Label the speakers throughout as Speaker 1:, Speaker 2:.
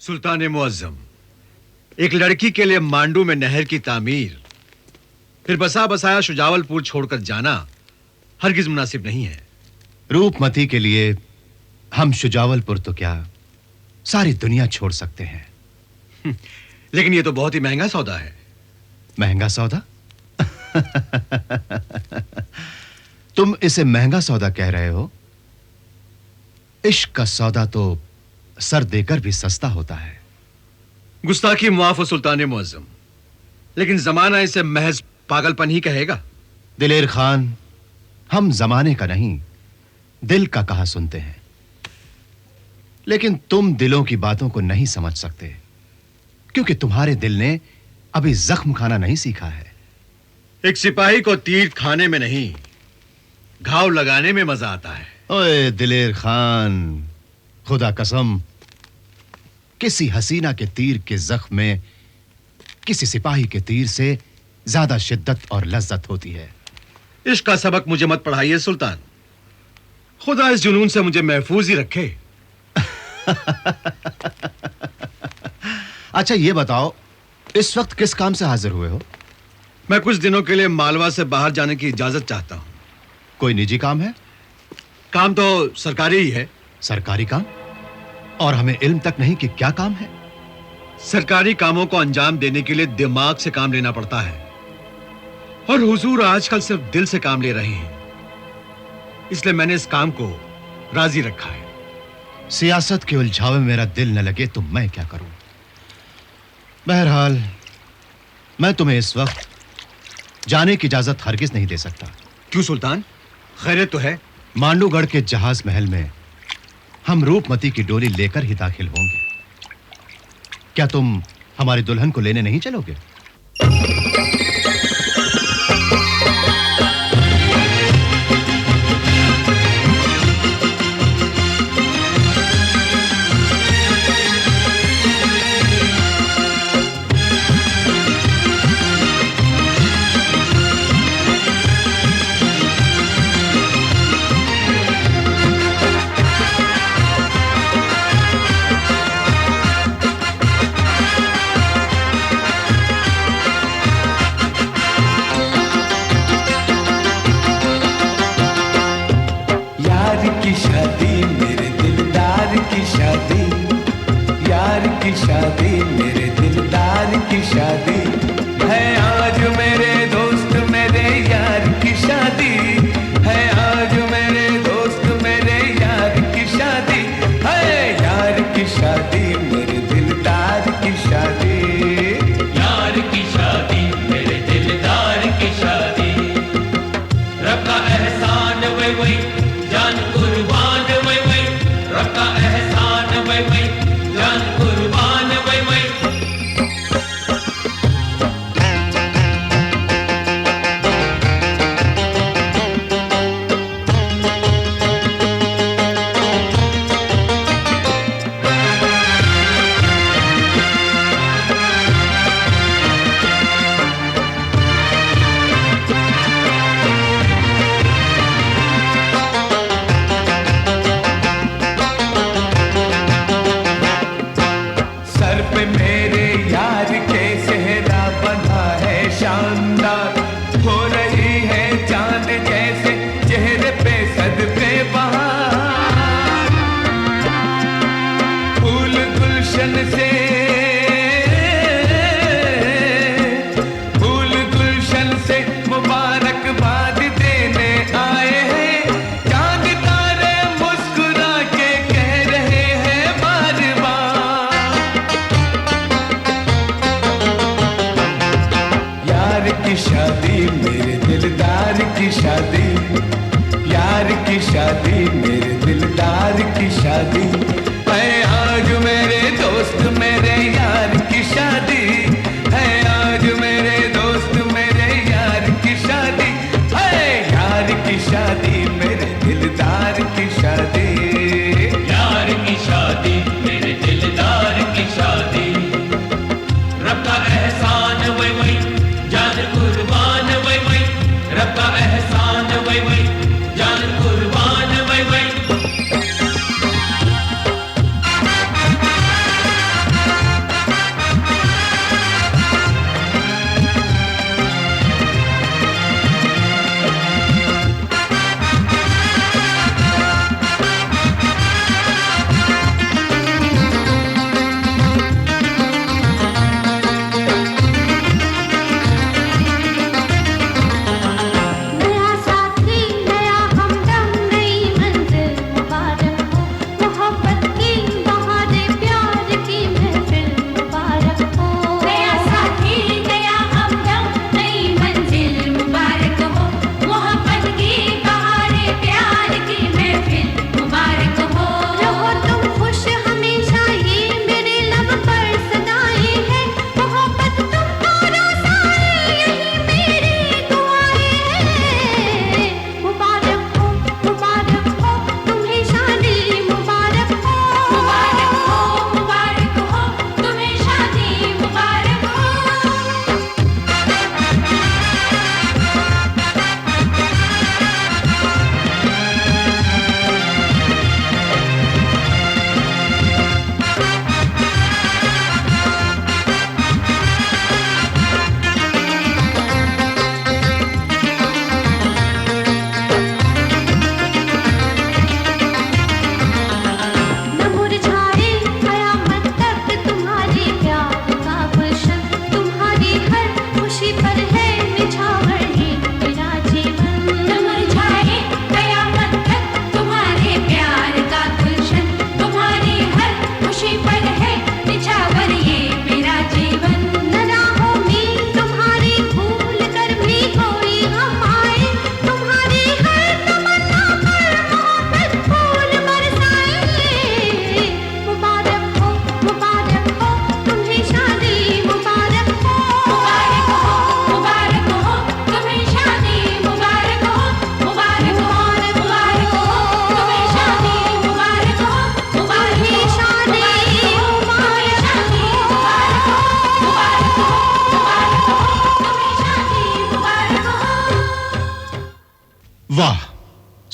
Speaker 1: सुल्तान मुअज्जम, एक लड़की के लिए मांडू में नहर की तामीर, फिर बसा बसाया शुजावलपुर छोड़कर जाना हरगिज मुनासिब नहीं है।
Speaker 2: रूपमती के लिए हम शुजावलपुर तो क्या सारी दुनिया छोड़ सकते हैं।
Speaker 1: लेकिन यह तो बहुत ही महंगा सौदा है।
Speaker 2: महंगा सौदा? तुम इसे महंगा सौदा कह रहे हो? इश्क का सौदा तो सर देकर भी सस्ता होता है।
Speaker 1: गुस्ताखी मुआफ हो सुल्तान मुअज्जम, लेकिन जमाना इसे महज पागलपन ही कहेगा।
Speaker 2: दिलेर खान, हम जमाने का नहीं दिल का कहा सुनते हैं, लेकिन तुम दिलों की बातों को नहीं समझ सकते, क्योंकि तुम्हारे दिल ने अभी जख्म खाना नहीं सीखा है।
Speaker 1: एक सिपाही को तीर खाने में नहीं, घाव लगाने में मजा आता है।
Speaker 2: ओए दिलेर खान, खुदा कसम, किसी हसीना के तीर के जख्म में किसी सिपाही के तीर से ज्यादा शिद्दत और लज्जत होती है।
Speaker 1: इश्क का सबक मुझे मत पढ़ाइए सुल्तान, खुदा इस जुनून से मुझे महफूज ही रखे।
Speaker 2: अच्छा ये बताओ, इस वक्त किस काम से हाजिर हुए हो?
Speaker 1: मैं कुछ दिनों के लिए मालवा से बाहर जाने की इजाजत चाहता हूं।
Speaker 2: कोई निजी काम है?
Speaker 1: काम तो सरकारी ही है।
Speaker 2: सरकारी काम? और हमें इल्म तक नहीं कि क्या काम है।
Speaker 1: सरकारी कामों को अंजाम देने के लिए दिमाग से काम लेना पड़ता है, और हुजूर आजकल सिर्फ दिल से काम ले रहे हैं, इसलिए मैंने इस काम को राजी रखा है।
Speaker 2: सियासत के उलझावे में मेरा दिल न लगे तो मैं क्या करूं। बहरहाल मैं तुम्हें इस वक्त जाने की इजाजत हरगिज नहीं दे सकता।
Speaker 1: क्यों सुल्तान, खैरियत तो है?
Speaker 2: मांडूगढ़ के जहाज महल में हम रूपमती की डोली लेकर ही दाखिल होंगे। क्या तुम हमारी दुल्हन को लेने नहीं चलोगे?
Speaker 3: शादी मेरे दिलदार की शादी है आज मेरे दोस्त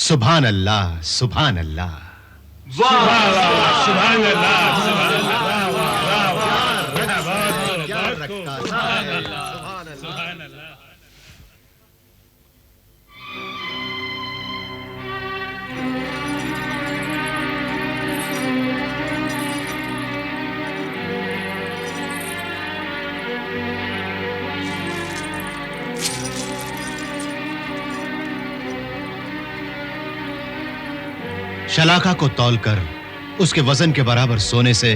Speaker 2: सुभान अल्लाह, सुभान अल्लाह। शलाका को तौलकर उसके वजन के बराबर सोने से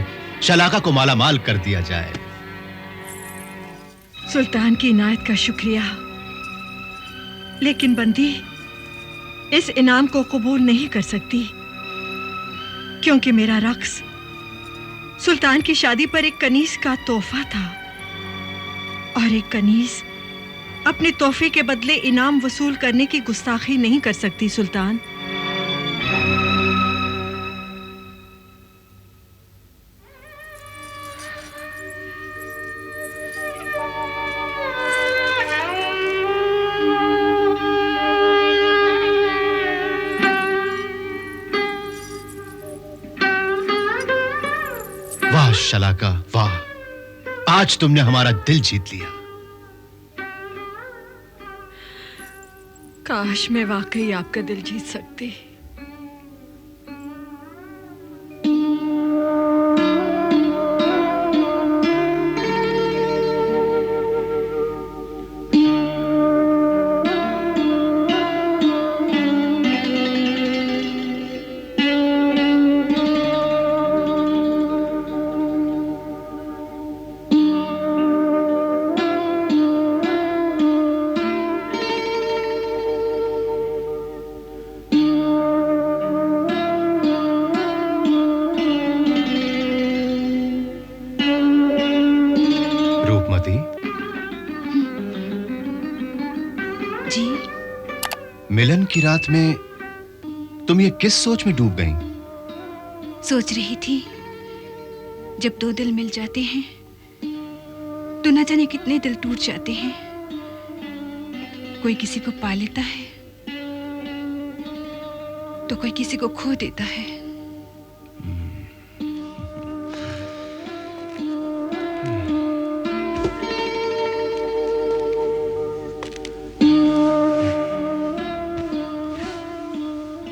Speaker 2: शलाका को मालामाल कर दिया जाए।
Speaker 3: सुल्तान की इनायत का शुक्रिया, लेकिन बंदी इस इनाम को कबूल नहीं कर सकती, क्योंकि मेरा रक्स सुल्तान की शादी पर एक कनीज का तोहफा था, और एक कनीज अपने तोहफे के बदले इनाम वसूल करने की गुस्ताखी नहीं कर सकती। सुल्तान,
Speaker 2: वाह शलाका, वाह, आज तुमने हमारा दिल जीत लिया।
Speaker 3: काश मैं वाकई आपका दिल जीत सकती।
Speaker 2: मिलन की रात में तुम ये किस सोच में डूब गई?
Speaker 4: सोच रही थी, जब दो दिल मिल जाते हैं तो न जाने कितने दिल टूट जाते हैं। कोई किसी को पा लेता है तो कोई किसी को खो देता है।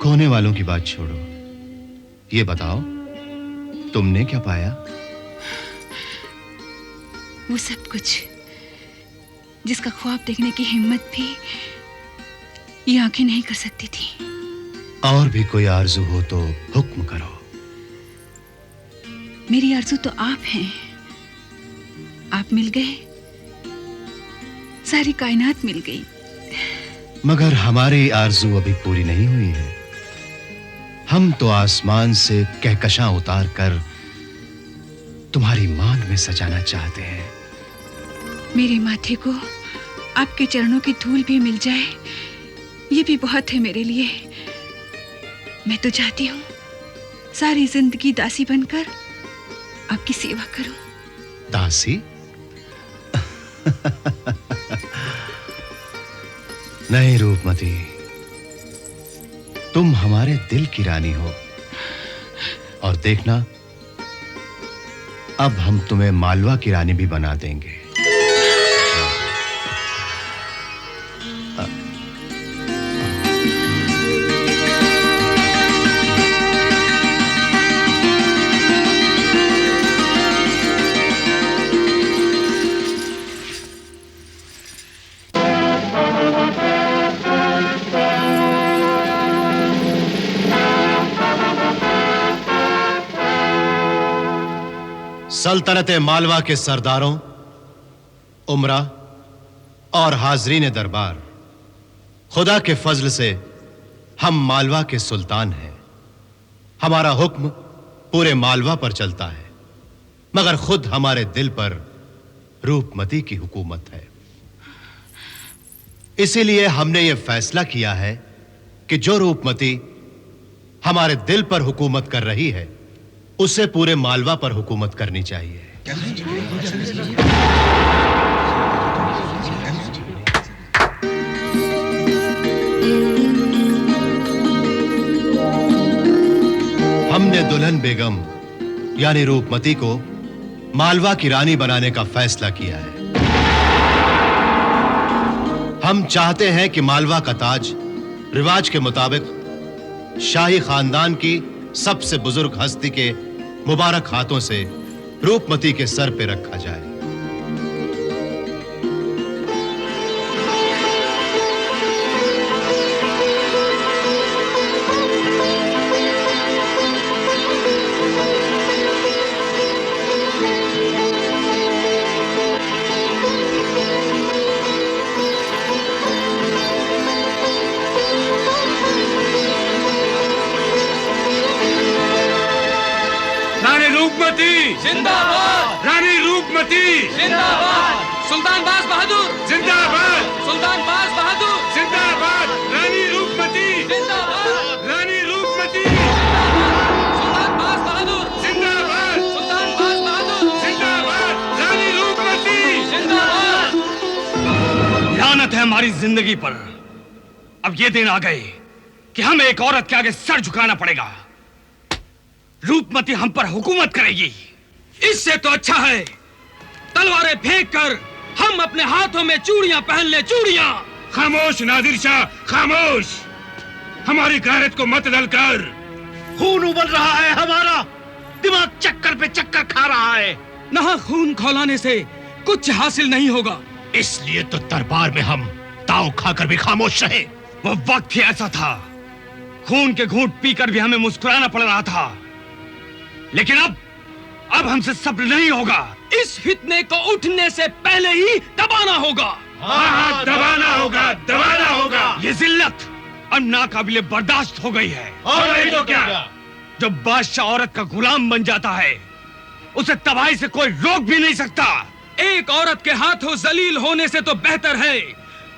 Speaker 2: खोने वालों की बात छोड़ो, ये बताओ तुमने क्या पाया?
Speaker 4: वो सब कुछ जिसका ख्वाब देखने की हिम्मत भी ये आंखें नहीं कर सकती थी।
Speaker 2: और भी कोई आरज़ू हो तो हुक्म करो।
Speaker 4: मेरी आरज़ू तो आप हैं। आप मिल गए, सारी कायनात मिल गई।
Speaker 2: मगर हमारी आरज़ू अभी पूरी नहीं हुई है। हम तो आसमान से कहकशां उतार कर तुम्हारी मांग में सजाना चाहते हैं।
Speaker 4: मेरे माथे को आपके चरणों की धूल भी मिल जाए, ये भी बहुत है मेरे लिए। मैं तो चाहती हूँ सारी जिंदगी दासी बनकर आपकी सेवा करूं।
Speaker 2: दासी? नहीं रूपमती, तुम हमारे दिल की रानी हो। और देखना, अब हम तुम्हें मालवा की रानी भी बना देंगे। सल्तनत मालवा के सरदारों, उमरा और हाजरीन दरबार, खुदा के फजल से हम मालवा के सुल्तान हैं। हमारा हुक्म पूरे मालवा पर चलता है, मगर खुद हमारे दिल पर रूपमती की हुकूमत है। इसीलिए हमने यह फैसला किया है कि जो रूपमती हमारे दिल पर हुकूमत कर रही है, उसे पूरे मालवा पर हुकूमत करनी चाहिए। दुल्हन बेगम यानी रूपमती को मालवा की रानी बनाने का फैसला किया है। हम चाहते हैं कि मालवा का ताज रिवाज के मुताबिक शाही खानदान की सबसे बुजुर्ग हस्ती के मुबारक हाथों से रूपमती के सर पे रखा जाए।
Speaker 1: रानी रूपमती
Speaker 5: जिंदाबाद,
Speaker 1: रानी रूपमती
Speaker 5: जिंदाबाद, सुल्तान बाज बहादुर
Speaker 1: जिंदाबाद
Speaker 5: सुल्तान बाज बहादुर
Speaker 1: जिंदाबाद रानी रूपमती
Speaker 5: जिंदाबाद,
Speaker 1: रानी रूपमती
Speaker 5: सुल्तान बाज बहादुर
Speaker 1: जिंदाबाद
Speaker 5: सुल्तान बाज बहादुर
Speaker 1: जिंदाबाद रानी रूपमती
Speaker 5: जिंदाबाद।
Speaker 6: लानत है हमारी जिंदगी पर। अब ये दिन आ गए कि हमें एक औरत के आगे सर झुकाना पड़ेगा। रूपमती हम पर हुकूमत करेगी।
Speaker 5: इससे तो अच्छा है तलवारें फेंक कर हम अपने हाथों में चूड़ियां पहन ले, चूड़ियां।
Speaker 1: खामोश नादिर शाह, खामोश। हमारी गैरत को मत दल कर।
Speaker 6: खून उबल रहा है हमारा, दिमाग चक्कर पे चक्कर खा रहा है।
Speaker 5: ना खून खौलाने से कुछ हासिल नहीं होगा।
Speaker 6: इसलिए तो दरबार में हम ताव खाकर भी खामोश रहे। वो वक्त ही ऐसा था, खून के घूंट पीकर भी हमें मुस्कुराना पड़ रहा था। लेकिन अब हमसे सब्र नहीं होगा।
Speaker 5: इस फितने को उठने से पहले ही दबाना होगा।
Speaker 1: हाँ, दबाना होगा, दबाना होगा।
Speaker 6: ये जिल्लत अब नाकाबिले बर्दाश्त हो गई है।
Speaker 1: और नहीं तो क्या?
Speaker 6: जब बादशाह औरत का गुलाम बन जाता है, उसे तबाही से कोई रोक भी नहीं सकता।
Speaker 5: एक औरत के हाथों जलील होने से तो बेहतर है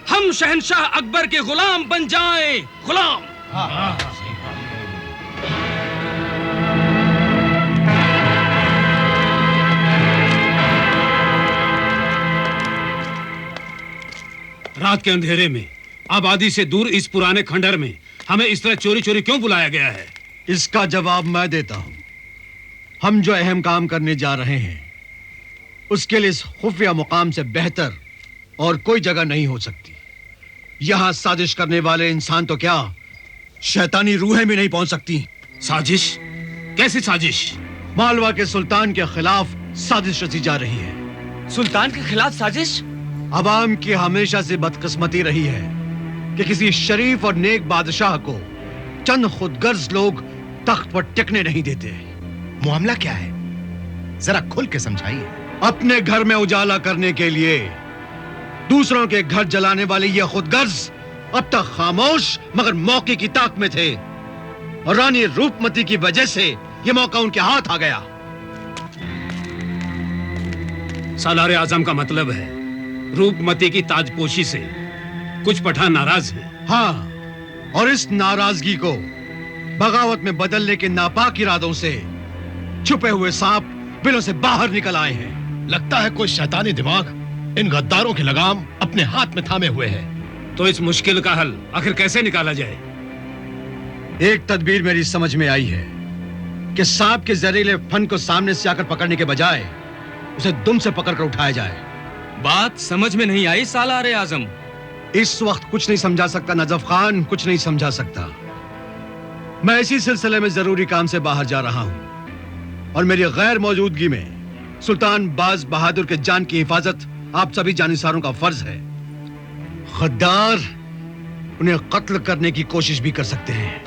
Speaker 5: हम शहंशाह अकबर के गुलाम बन जाएं। गुलाम।
Speaker 7: रात के अंधेरे में आबादी से दूर इस पुराने खंडहर में हमें इस तरह चोरी चोरी क्यों बुलाया गया है?
Speaker 1: इसका जवाब मैं देता हूं। हम जो अहम काम करने जा रहे हैं उसके लिए इस खुफिया मुकाम से बेहतर और कोई जगह नहीं हो सकती। यहां साजिश करने वाले इंसान तो क्या, शैतानी रूहें भी नहीं पहुंच सकती।
Speaker 7: साजिश? कैसी साजिश?
Speaker 1: मालवा के सुल्तान के खिलाफ साजिश रची जा रही है।
Speaker 5: सुल्तान के खिलाफ साजिश?
Speaker 1: अवाम की हमेशा से बदकिस्मती रही है कि किसी शरीफ और नेक बादशाह को चंद खुदगर्ज लोग तख्त पर टिकने नहीं देते।
Speaker 2: मामला क्या है, जरा खुल के समझाइए।
Speaker 1: अपने घर में उजाला करने के लिए दूसरों के घर जलाने वाले ये खुदगर्ज अब तक खामोश मगर मौके की ताक में थे, और रानी रूपमती की वजह से ये मौका उनके हाथ आ गया।
Speaker 7: सालारे आजम का मतलब है रूपमती की ताजपोशी से कुछ पठान नाराज हैं।
Speaker 1: हाँ, और इस नाराजगी को बगावत में बदलने के नापाक इरादों से छुपे हुए सांप बिलों से बाहर निकल आए हैं।
Speaker 2: लगता है कोई शैतानी दिमाग इन गद्दारों के लगाम अपने हाथ में थामे हुए है।
Speaker 7: तो इस मुश्किल का हल आखिर कैसे निकाला जाए?
Speaker 1: एक तदबीर मेरी समझ में आई है कि सांप के जहरीले फन को सामने से आकर पकड़ने के बजाय उसे दुम से पकड़कर उठाया जाए।
Speaker 5: बात समझ में नहीं आई सालारे आजम।
Speaker 1: इस वक्त कुछ नहीं समझा सकता नजफ खान, कुछ नहीं समझा सकता। मैं इसी सिलसिले में जरूरी काम से बाहर जा रहा हूं और मेरी गैर मौजूदगी में सुल्तान बाज बहादुर के जान की हिफाजत आप सभी जानिसारों का फर्ज है। गद्दार उन्हें कत्ल करने की कोशिश भी कर सकते हैं।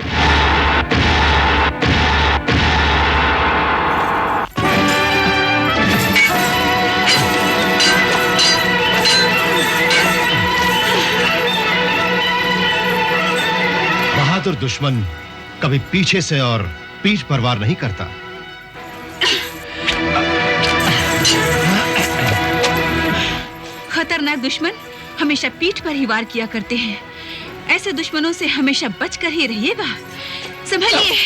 Speaker 2: बहादुर दुश्मन कभी पीछे से और पीठ पर वार नहीं करता।
Speaker 4: खतरनाक दुश्मन हमेशा पीठ पर ही वार किया करते हैं। ऐसे दुश्मनों से हमेशा बचकर ही रहिएगा। संभलिए।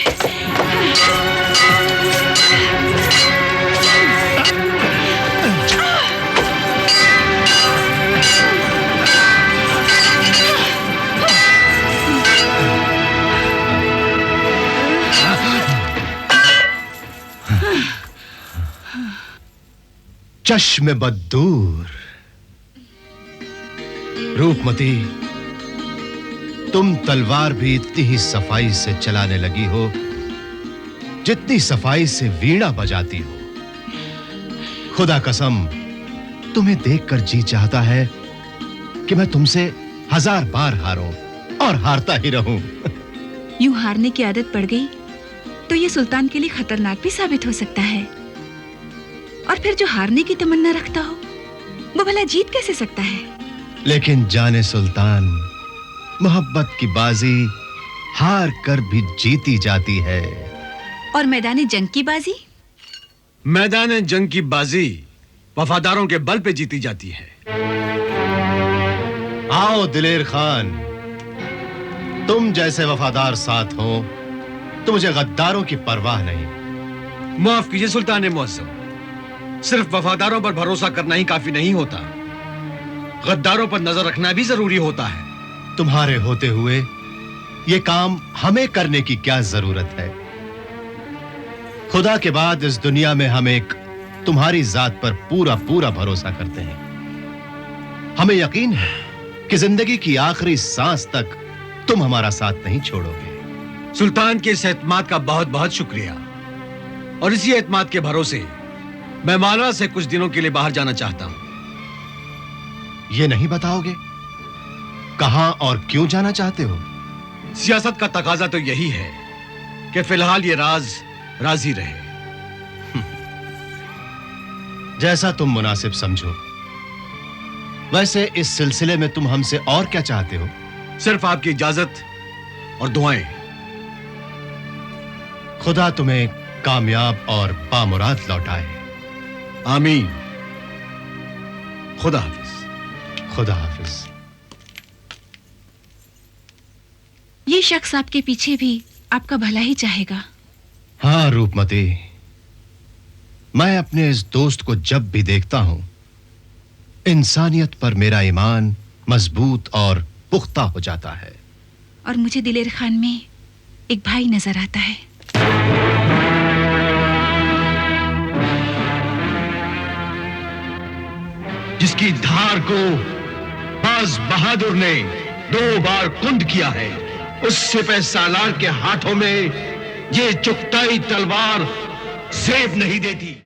Speaker 2: चश्म बद्दूर। रूपमती, तुम तलवार भी इतनी ही सफाई से चलाने लगी हो जितनी सफाई से वीणा बजाती हो। खुदा कसम, तुम्हें देखकर जी चाहता है कि मैं तुमसे 1000 बार हारूं और हारता ही रहूं।
Speaker 4: यूं हारने की आदत पड़ गई तो ये सुल्तान के लिए खतरनाक भी साबित हो सकता है। और फिर जो हारने की तमन्ना रखता हो वो भला जीत कैसे सकता है?
Speaker 2: लेकिन जाने सुल्तान, मोहब्बत की बाजी हार कर भी जीती जाती है।
Speaker 4: और मैदानी जंग की बाजी?
Speaker 1: मैदान जंग की बाजी वफादारों के बल पे जीती जाती है।
Speaker 2: आओ दिलेर खान, तुम जैसे वफादार साथ हो तो मुझे गद्दारों की परवाह नहीं।
Speaker 1: माफ कीजिए सुल्तान मुअज्जम, सिर्फ वफादारों पर भरोसा करना ही काफी नहीं होता, गद्दारों पर नजर रखना भी जरूरी होता है।
Speaker 2: तुम्हारे होते हुए ये काम हमें करने की क्या जरूरत है? खुदा के बाद इस दुनिया में हम एक तुम्हारी जात पर पूरा पूरा भरोसा करते हैं। हमें यकीन है कि जिंदगी की आखिरी सांस तक तुम हमारा साथ नहीं छोड़ोगे।
Speaker 1: सुल्तान के इस एतमाद का बहुत बहुत शुक्रिया। और इसी एतमाद के भरोसे मैं मालवा से कुछ दिनों के लिए बाहर जाना चाहता हूं।
Speaker 2: ये नहीं बताओगे कहां और क्यों जाना चाहते हो?
Speaker 1: सियासत का तकाजा तो यही है कि फिलहाल ये राज राजी रहे।
Speaker 2: जैसा तुम मुनासिब समझो। वैसे इस सिलसिले में तुम हमसे और क्या चाहते हो?
Speaker 1: सिर्फ आपकी इजाजत और दुआएं।
Speaker 2: खुदा तुम्हें कामयाब और बामुराद लौटाए।
Speaker 1: आमीन। खुदा हाफिज।
Speaker 2: खुदा हाफिज।
Speaker 4: ये शख्स आपके पीछे भी आपका भला ही चाहेगा।
Speaker 2: हाँ रूपमती, मैं अपने इस दोस्त को जब भी देखता हूं, इंसानियत पर मेरा ईमान मजबूत और पुख्ता हो जाता है।
Speaker 4: और मुझे दिलेर खान में एक भाई नजर आता है।
Speaker 1: जिसकी धार को बाज बहादुर ने 2 बार कुंद किया है, उस सिपह सालार के हाथों में ये चुगताई तलवार सेब नहीं देती।